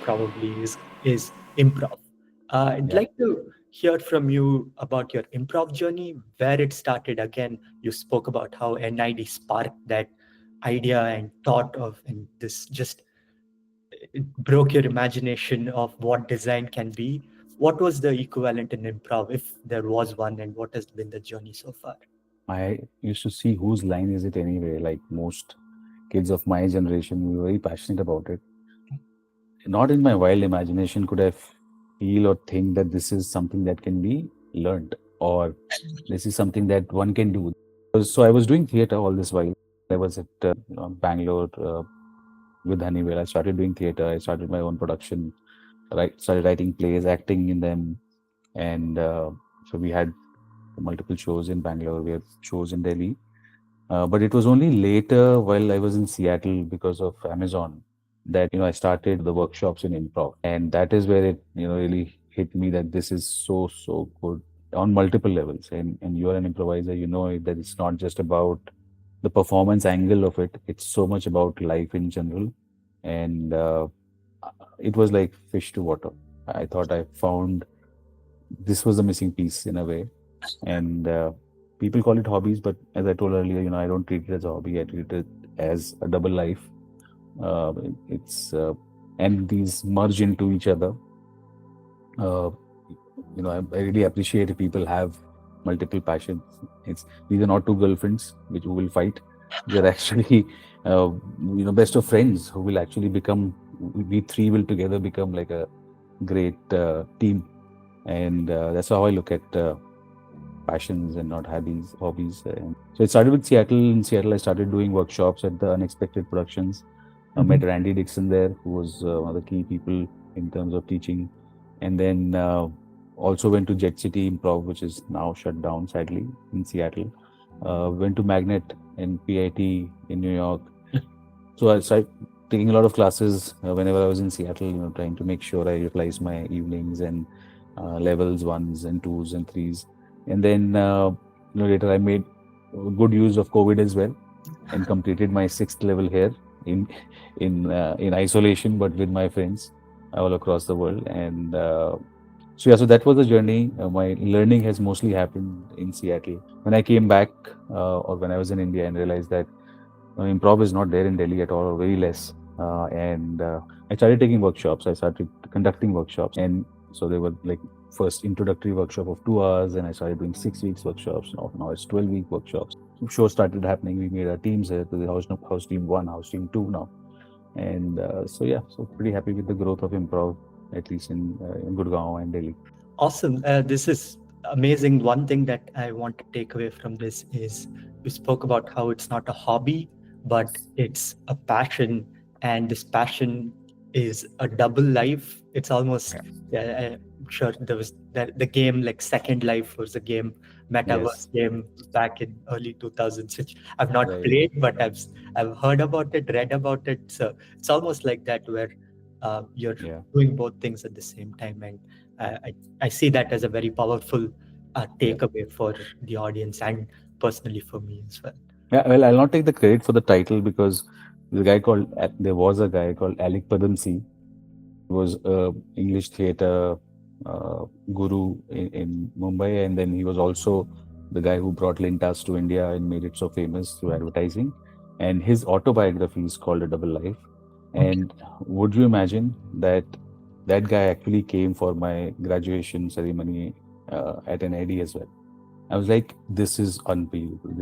probably is improv. I'd Yeah, like to hear from you about your improv journey, where it started. Again, you spoke about how NID sparked that idea and thought of, and this just it broke your imagination of what design can be. What was the equivalent in improv, if there was one, and what has been the journey so far? I used to see whose line is it anyway. Like most kids of my generation, we were very passionate about it. Not in my wild imagination could I feel or think that this is something that can be learned or this is something that one can do. So I was doing theater all this while. I was at Bangalore with Honeywell. I started doing theater. I started my own production. Started writing plays, acting in them, and so we had multiple shows in Bangalore. We had shows in Delhi. But it was only later while I was in Seattle because of Amazon that, I started the workshops in improv. And that is where it, really hit me that this is so, so good on multiple levels. And you're an improviser, you know that it's not just about the performance angle of it. It's so much about life in general. And it was like fish to water. I thought I found this was the missing piece in a way. And people call it hobbies, but as I told earlier, I don't treat it as a hobby. I treat it as a double life. Uh, it's and these merge into each other. Uh, I really appreciate if people have multiple passions. It's These are not two girlfriends which will fight. They're actually, best of friends who will actually become. We three will together become like a great team, and that's how I look at passions and not hobbies. And so it started with Seattle. In Seattle, I started doing workshops at the Unexpected Productions. I met Mhm. Randy Dixon there, who was one of the key people in terms of teaching. And then also went to Jet City Improv, which is now shut down, sadly, in Seattle. Went to Magnet and PIT in New York. So I started taking a lot of classes whenever I was in Seattle, trying to make sure I utilize my evenings and levels ones and twos and threes. And then later I made good use of COVID as well and completed my sixth level here in in isolation, but with my friends all across the world. And so yeah, so that was the journey. My learning has mostly happened in Seattle. When I came back, or when I was in India, and realized that improv is not there in Delhi at all, or very less. And I started taking workshops. I started conducting workshops, and so they were like first introductory workshop of 2 hours, and I started doing 6 weeks workshops. Now it's 12-week workshops. So shows started happening. We made our teams here. To the house team one, house team two now, and so yeah, so pretty happy with the growth of improv, at least in Gurgaon and Delhi. Awesome. This is amazing. One thing that I want to take away from this is you spoke about how it's not a hobby, but it's a passion. And this passion is a double life. It's almost, Yeah. yeah, I'm sure there was the game like Second Life was a game, Yes. metaverse game back in early 2000s, which I've not Right. played, but I've heard about it, read about it. So it's almost like that where you're Yeah. doing both things at the same time. And I see that as a very powerful Yeah. takeaway for the audience and personally for me as well. Yeah, well, I'll not take the credit for the title because there was a guy called Alec Padamsee. He was a English theater guru in Mumbai, and then he was also the guy who brought Lintas to India and made it so famous through advertising. And his autobiography is called A Double Life. Okay. And would you imagine that that guy actually came for my graduation ceremony at an NID as well? I was like, this is unbelievable.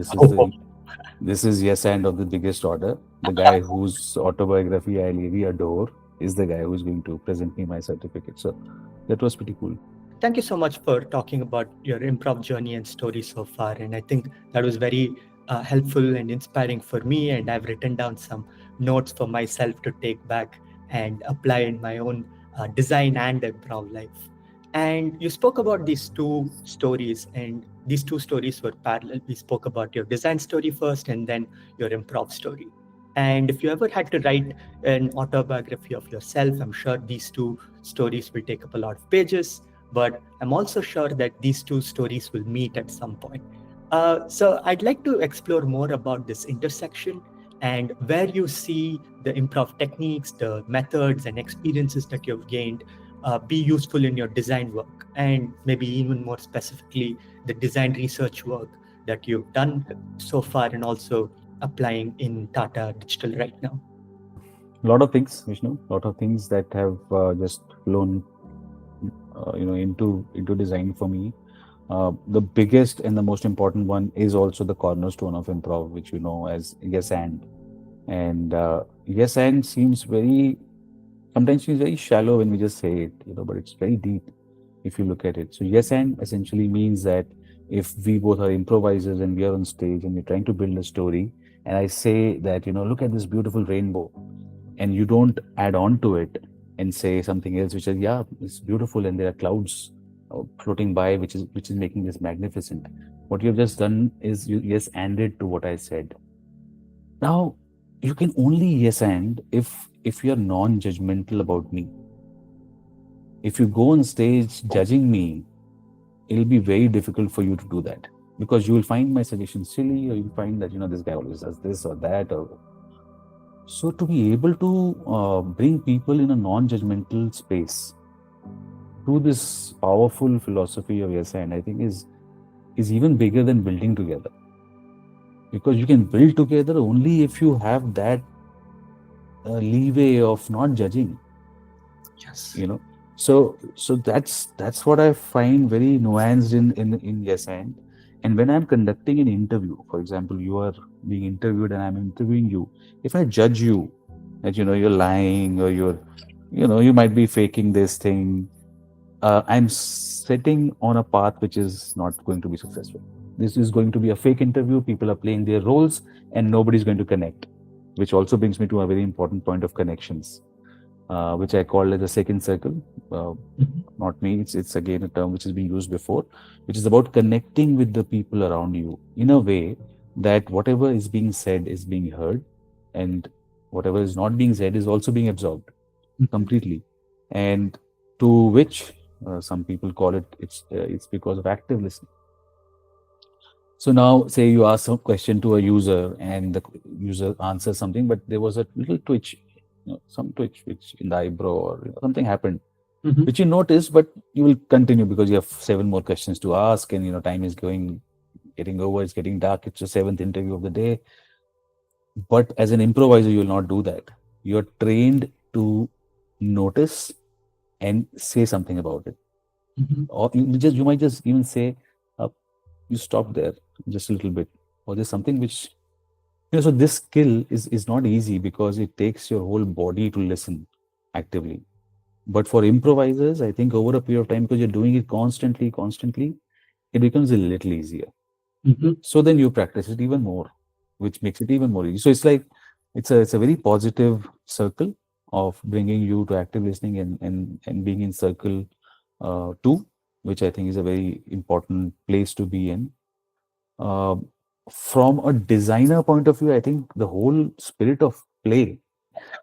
This is yes and of the biggest order. The guy whose autobiography I really adore is the guy who's going to present me my certificate. So that was pretty cool. Thank you so much for talking about your improv journey and story so far. And I think that was very helpful and inspiring for me. And I've written down some notes for myself to take back and apply in my own design and improv life. And you spoke about these two stories, and these two stories were parallel. We spoke about your design story first and then your improv story. And if you ever had to write an autobiography of yourself, I'm sure these two stories will take up a lot of pages, but I'm also sure that these two stories will meet at some point. So I'd like to explore more about this intersection and where you see the improv techniques, the methods and experiences that you've gained be useful in your design work, and maybe even more specifically, the design research work that you've done so far and also applying in Tata Digital right now. A lot of things, Vishnu, a lot of things that have just flown, into design for me. The biggest and the most important one is also the cornerstone of improv, which you know as yes and yes and seems very sometimes seems very shallow when we just say it, but it's very deep if you look at it. So yes and essentially means that if we both are improvisers and we are on stage and we're trying to build a story, and I say that, look at this beautiful rainbow, and you don't add on to it and say something else which is, yeah, it's beautiful and there are clouds floating by, which is making this magnificent. What you've just done is you yes anded to what I said. Now you can only yes and if you're non-judgmental about me. If you go on stage judging me, it'll be very difficult for you to do that, because you will find my suggestions silly, or you'll find that this guy always does this or that. Or so to be able to bring people in a non-judgmental space through this powerful philosophy of yes and, I think is even bigger than building together, because you can build together only if you have that leeway of not judging. Yes. So that's what I find very nuanced in yes and when I'm conducting an interview, for example, you are being interviewed and I'm interviewing you. If I judge you that you're lying, or you might be faking this thing, I'm sitting on a path which is not going to be successful. This is going to be a fake interview. People are playing their roles and nobody's going to connect, which also brings me to a very important point of connections, which I call as the second circle. Uh, Mhm. Not me. It's again a term which has been used before, which is about connecting with the people around you in a way that whatever is being said is being heard, and whatever is not being said is also being absorbed Mhm. completely. And to which some people call it's because of active listening. So now, say you ask some question to a user and the user answers something, but there was a little twitch, some twitch which in the eyebrow, or something happened, Mhm. which you notice, but you will continue because you have seven more questions to ask, and time is getting over. It's getting dark. It's the seventh interview of the day. But as an improviser, you will not do that. You're trained to notice and say something about it, Mhm. or you might just even say, uh, "You stop there just a little bit," or there's something which so this skill is not easy because it takes your whole body to listen actively. But for improvisers, I think over a period of time, because you're doing it constantly, it becomes a little easier. Mhm. So then you practice it even more, which makes it even more easy. So it's like it's a very positive circle of bringing you to active listening and being in circle two, which I think is a very important place to be in. Um from a designer point of view, I think the whole spirit of play,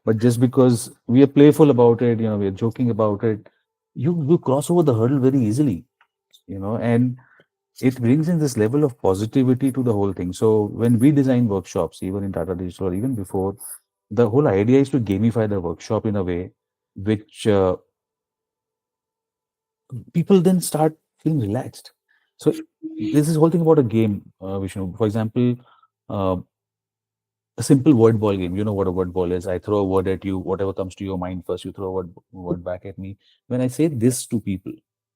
but just because we are playful about it, we are joking about it, you cross over the hurdle very easily, and it brings in this level of positivity to the whole thing. So when we design workshops, even in Tata Digital or even before, the whole idea is to gamify the workshop in a way which people then start feeling relaxed. So this is whole thing about a game, Vishnu. For example, uh, a simple word ball game. You know what a word ball is. I throw a word at you. Whatever comes to your mind first, you throw a word back at me. When I say this to people,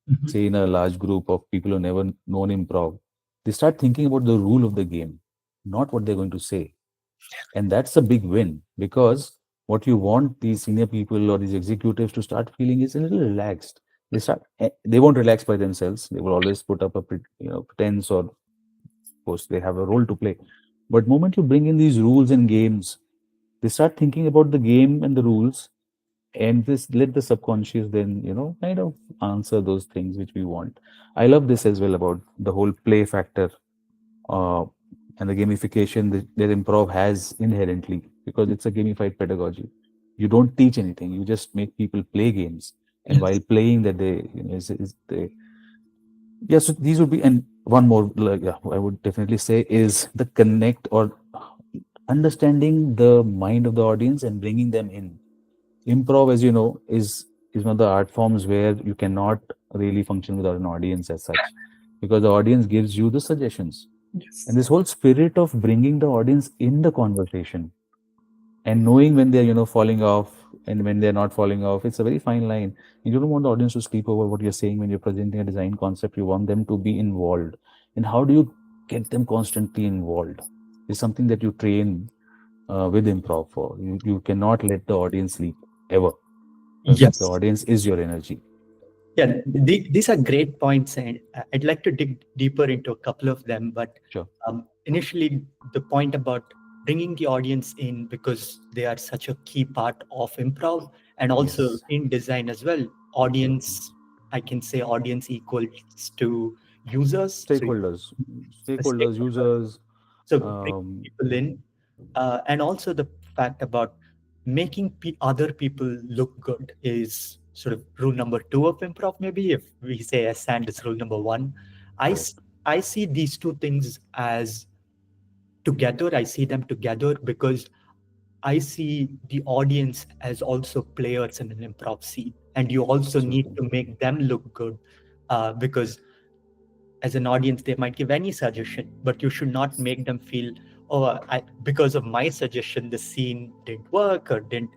Mhm. say in a large group of people who never known improv, they start thinking about the rule of the game, not what they're going to say. And that's a big win, because what you want these senior people or these executives to start feeling is a little relaxed. They won't relax by themselves. They will always put up a pretense, or of course they have a role to play. But moment you bring in these rules and games, they start thinking about the game and the rules, and this let the subconscious then kind of answer those things which we want. I love this as well about the whole play factor, uh, and the gamification that improv has inherently, because it's a gamified pedagogy. You don't teach anything, you just make people play games, and while Yes. playing that they is they yeah. So these would be, and one more, like, yeah, I would definitely say is the connect, or understanding the mind of the audience and bringing them in. Improv, as you know, is one of the art forms where you cannot really function without an audience as such, because the audience gives you the suggestions. And Yes. this whole spirit of bringing the audience in the conversation and knowing when they're falling off and when they're not falling off, it's a very fine line. You don't want the audience to sleep over what you're saying. When you're presenting a design concept, you want them to be involved. And how do you get them constantly involved? Is something that you train with improv for. You cannot let the audience sleep ever, because the Yes. audience is your energy. Yeah, these are great points, and I'd like to dig deeper into a couple of them. But Sure. initially, the point about bringing the audience in because they are such a key part of improv and also Yes. in design as well. Audience, I can say, audience equals to users. So, Stakeholders, a stakeholders, stakeholder. users. So bring people Yeah. in, and also the fact about making other people look good is sort of rule number two of improv. Maybe if we say as and is rule number one, I Correct. s- I see these two things as together. I see them together because I see the audience as also players in an improv scene, and you also need Absolutely. to make them look good, because as an audience they might give any suggestion, but you should not make them feel, oh, because of my suggestion the scene didn't work or didn't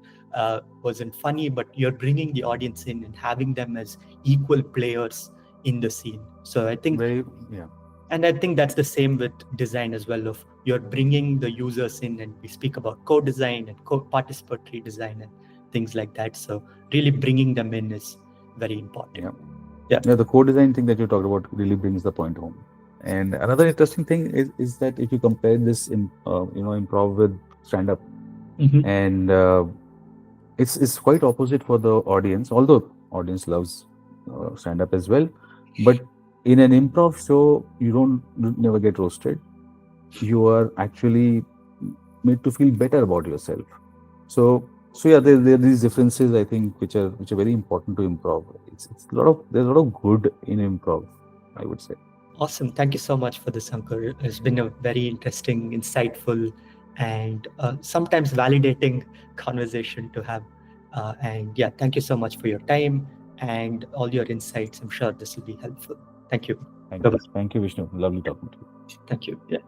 wasn't funny. But you're bringing the audience in and having them as equal players in the scene. So I think, Very, yeah. and I think that's the same with design as well, of you're bringing the users in, and we speak about co-design and co-participatory design and things like that. So really bringing them in is very important. Yeah. Yeah. Yeah, the co-design thing that you talked about really brings the point home. And another interesting thing is that if you compare this, improv with stand-up, Hmm. and it's quite opposite for the audience, although audience loves stand-up as well. But in an improv show, you never get roasted. You are actually made to feel better about yourself. So yeah, there are these differences, I think, which are very important to improv. It's there's a lot of good in improv, I would say. Awesome. Thank you so much for this, Ankur. It's been a very interesting, insightful, and sometimes validating conversation to have. And yeah, thank you so much for your time and all your insights. I'm sure this will be helpful. Thank you. Bye bye. Thank you, Vishnu. Lovely talking to you. Thank you. Yeah.